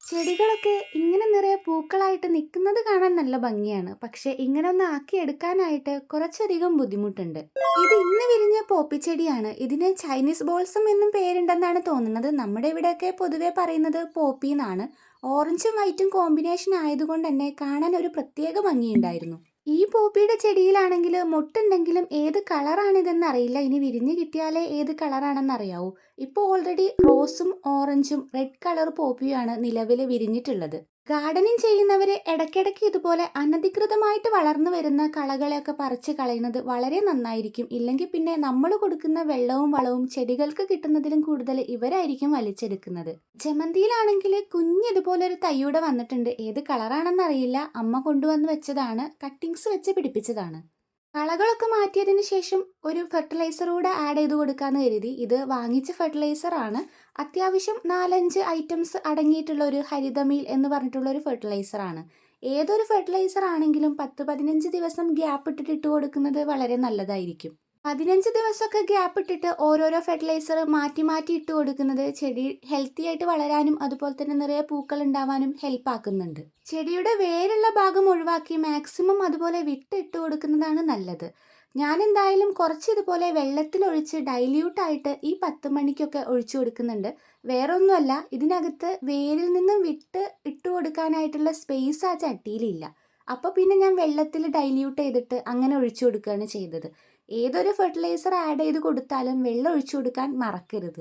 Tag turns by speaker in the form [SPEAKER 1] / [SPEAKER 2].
[SPEAKER 1] ചെടികളൊക്കെ ഇങ്ങനെ നിറയെ പൂക്കളായിട്ട് നിൽക്കുന്നത് കാണാൻ നല്ല ഭംഗിയാണ്. പക്ഷെ ഇങ്ങനെ ഒന്ന് ആക്കിയെടുക്കാനായിട്ട് കുറച്ചധികം ബുദ്ധിമുട്ടുണ്ട്. ഇത് ഇന്ന് വിരിഞ്ഞ പോപ്പിച്ചെടിയാണ്. ഇതിന് ചൈനീസ് ബോൾസം എന്നും പേരുണ്ടെന്നാണ് തോന്നുന്നത്. നമ്മുടെ ഇവിടെയൊക്കെ പൊതുവെ പറയുന്നത് പോപ്പി എന്നാണ്. ഓറഞ്ചും വൈറ്റും കോമ്പിനേഷൻ ആയതുകൊണ്ട് തന്നെ കാണാൻ ഒരു പ്രത്യേക ഭംഗിയുണ്ടായിരുന്നു. ഈ പോപ്പിയുടെ ചെടിയിലാണെങ്കിൽ മൊട്ടുണ്ടെങ്കിലും ഏത് കളറാണിതെന്ന് അറിയില്ല. ഇനി വിരിഞ്ഞ് കിട്ടിയാലേ ഏത് കളറാണെന്ന് അറിയാവൂ. ഇപ്പോൾ ഓൾറെഡി റോസും ഓറഞ്ചും റെഡ് കളർ പോപ്പിയുമാണ് നിലവിൽ വിരിഞ്ഞിട്ടുള്ളത്. ഗാർഡനിങ് ചെയ്യുന്നവർ ഇടയ്ക്കിടയ്ക്ക് ഇതുപോലെ അനധികൃതമായിട്ട് വളർന്നു വരുന്ന കളകളെയൊക്കെ പറിച്ച് കളയുന്നത് വളരെ നന്നായിരിക്കും. ഇല്ലെങ്കിൽ പിന്നെ നമ്മൾ കൊടുക്കുന്ന വെള്ളവും വളവും ചെടികൾക്ക് കിട്ടുന്നതിലും കൂടുതൽ ഇവരായിരിക്കും വലിച്ചെടുക്കുന്നത്. ജമന്തിയിലാണെങ്കിൽ കുഞ്ഞിതുപോലൊരു തൈയൂടെ വന്നിട്ടുണ്ട്. ഏത് കളറാണെന്ന് അറിയില്ല. അമ്മ കൊണ്ടുവന്ന് വെച്ചതാണ്. കട്ടിങ്സ് വെച്ച് പിടിപ്പിച്ചതാണ്. കളകളൊക്കെ മാറ്റിയതിന് ശേഷം ഒരു ഫെർട്ടിലൈസർ കൂടെ ആഡ് ചെയ്ത് കൊടുക്കാമെന്ന് കരുതി. ഇത് വാങ്ങിച്ച ഫെർട്ടിലൈസർ ആണ്. അത്യാവശ്യം 4-5 ഐറ്റംസ് അടങ്ങിയിട്ടുള്ള ഒരു ഹരിതമീൽ എന്ന് പറഞ്ഞിട്ടുള്ള ഒരു ഫെർട്ടിലൈസർ ആണ്. ഏതൊരു ഫെർട്ടിലൈസർ ആണെങ്കിലും 10-15 ദിവസം ഗ്യാപ്പ് ഇട്ടിട്ട് കൊടുക്കുന്നത് വളരെ നല്ലതായിരിക്കും. 15 ദിവസമൊക്കെ ഗ്യാപ്പ് ഇട്ടിട്ട് ഓരോരോ ഫെർട്ടിലൈസർ മാറ്റി മാറ്റി ഇട്ട് കൊടുക്കുന്നത് ചെടി ഹെൽത്തി ആയിട്ട് വളരാനും അതുപോലെ തന്നെ നിറയെ പൂക്കൾ ഉണ്ടാവാനും ഹെൽപ്പ് ആക്കുന്നുണ്ട്. ചെടിയുടെ വേരുള്ള ഭാഗം ഒഴിവാക്കി മാക്സിമം അതുപോലെ വിട്ട് കൊടുക്കുന്നതാണ് നല്ലത്. ഞാൻ എന്തായാലും കുറച്ച് ഇതുപോലെ വെള്ളത്തിലൊഴിച്ച് ഡൈല്യൂട്ടായിട്ട് ഈ 10 മണിക്കൊക്കെ ഒഴിച്ചു കൊടുക്കുന്നുണ്ട്. വേറൊന്നുമല്ല, ഇതിനകത്ത് വേരിൽ നിന്നും വിട്ട് ഇട്ട് കൊടുക്കാനായിട്ടുള്ള സ്പേസ് ആ ചട്ടിയിലില്ല. അപ്പോൾ പിന്നെ ഞാൻ വെള്ളത്തിൽ ഡൈല്യൂട്ട് ചെയ്തിട്ട് അങ്ങനെ ഒഴിച്ചു കൊടുക്കുകയാണ് ചെയ്തത്. ഏതൊരു ഫെർട്ടിലൈസർ ആഡ് ചെയ്ത് കൊടുത്താലും വെള്ളം ഒഴിച്ചു കൊടുക്കാൻ മറക്കരുത്.